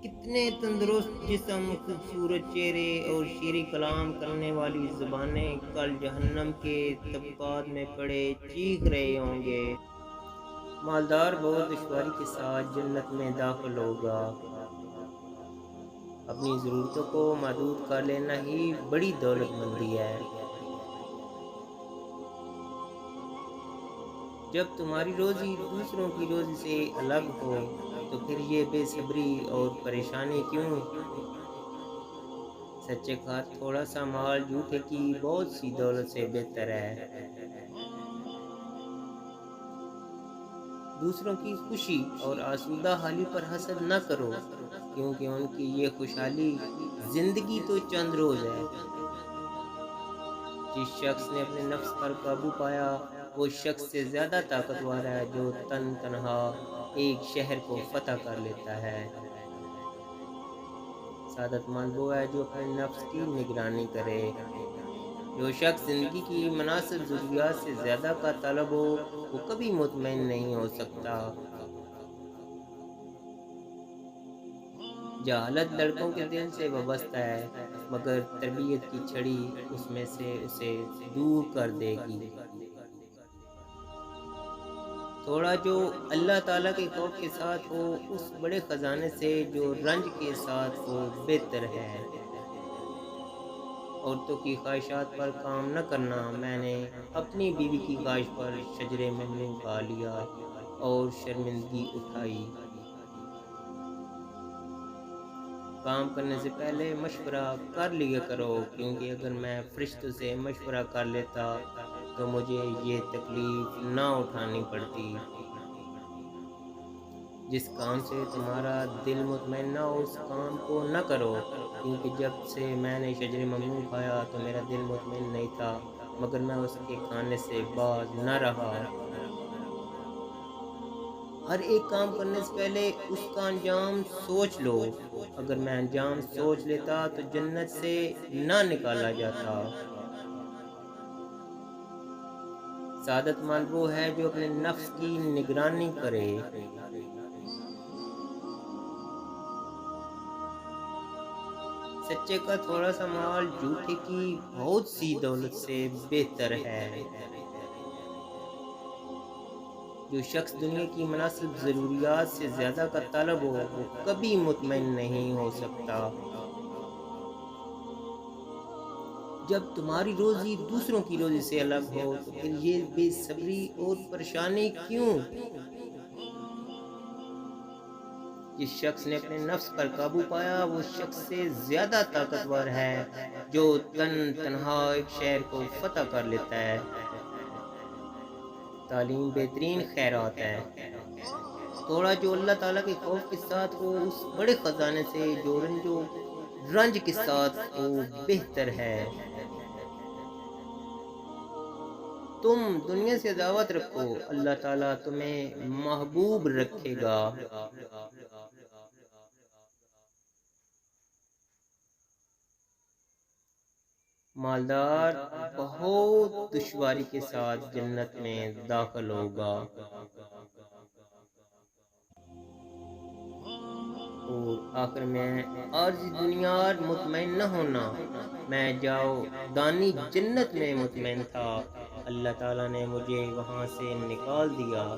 کتنے تندرست جسم، خوبصورت چہرے اور شیریں کلام کرنے والی زبانیں کل جہنم کے طبقات میں پڑے چیخ رہے ہوں گے۔ مالدار بہت دشواری کے ساتھ جنت میں داخل ہوگا۔ اپنی ضرورتوں کو محدود کر لینا ہی بڑی دولت مندی ہے۔ جب تمہاری روزی دوسروں کی روزی سے الگ ہو تو پھر یہ بے صبری اور پریشانی کیوں؟ سچے کا تھوڑا سا مال جھوٹے کی بہت سی دولت سے بہتر ہے۔ دوسروں کی خوشی اور آسودہ حالی پر حسد نہ کرو، کیونکہ ان کی یہ خوشحالی زندگی تو چند روز ہے۔ جس شخص نے اپنے نفس پر قابو پایا وہ شخص سے زیادہ طاقتور ہے جو تنہا ایک شہر کو فتح کر لیتا ہے۔ سعادت مند وہ ہے جو اپنے نفس کی نگرانی کرے۔ جو شخص زندگی کی مناسب ضروریات سے زیادہ کا طالب ہو وہ کبھی مطمئن نہیں ہو سکتا۔ جہالت لڑکوں کے دل سے وابستہ ہے، مگر تربیت کی چھڑی اس میں سے اسے دور کر دے گی۔ تھوڑا جو اللہ تعالیٰ کے خوف کے ساتھ ہو اس بڑے خزانے سے جو رنج کے ساتھ ہو بہتر ہے۔ عورتوں کی خواہشات پر کام نہ کرنا۔ میں نے اپنی بیوی کی خواہش پر شجرے ممنوع کھا لیا اور شرمندگی اٹھائی۔ کام کرنے سے پہلے مشورہ کر لیا کرو، کیونکہ اگر میں فرشتوں سے مشورہ کر لیتا تو مجھے یہ تکلیف نہ اٹھانی پڑتی۔ جس کام سے تمہارا دل مطمئن نہ ہو اس کام کو نہ کرو، کیونکہ جب سے میں نے شجر ممنوع کھایا تو میرا دل مطمئن نہیں تھا، مگر میں اس کے کھانے سے باز نہ رہا۔ ہر ایک کام کرنے سے پہلے اس کا انجام سوچ لو۔ اگر میں انجام سوچ لیتا تو جنت سے نہ نکالا جاتا۔ سعادت مند وہ ہے جو اپنے نفس کی نگرانی کرے۔ سچے کا تھوڑا سا مال جھوٹے کی بہت سی دولت سے بہتر ہے۔ جو شخص دنیا کی مناسب ضروریات سے زیادہ کا طالب ہو وہ کبھی مطمئن نہیں ہو سکتا۔ جب تمہاری روزی دوسروں کی روزی سے الگ ہو تو پھر یہ بے صبری اور پریشانی کیوں؟ جس شخص نے اپنے نفس پر قابو پایا وہ شخص سے زیادہ طاقتور ہے جو تنہا ایک شہر کو فتح کر لیتا ہے۔ تعلیم بہترین خیرات ہے۔ تھوڑا جو اللہ تعالیٰ کے خوف کے ساتھ ہو اس بڑے خزانے سے جو رنج کے ساتھ ہو بہتر ہے۔ تم دنیا سے عداوت رکھو، اللہ تعالیٰ تمہیں محبوب رکھے گا۔ مالدار بہت دشواری کے ساتھ جنت میں داخل ہوگا۔ اور آخر میں عارضی دنیا مطمئن نہ ہونا، میں جاؤ دانی جنت میں مطمئن تھا، اللہ تعالیٰ نے مجھے وہاں سے نکال دیا۔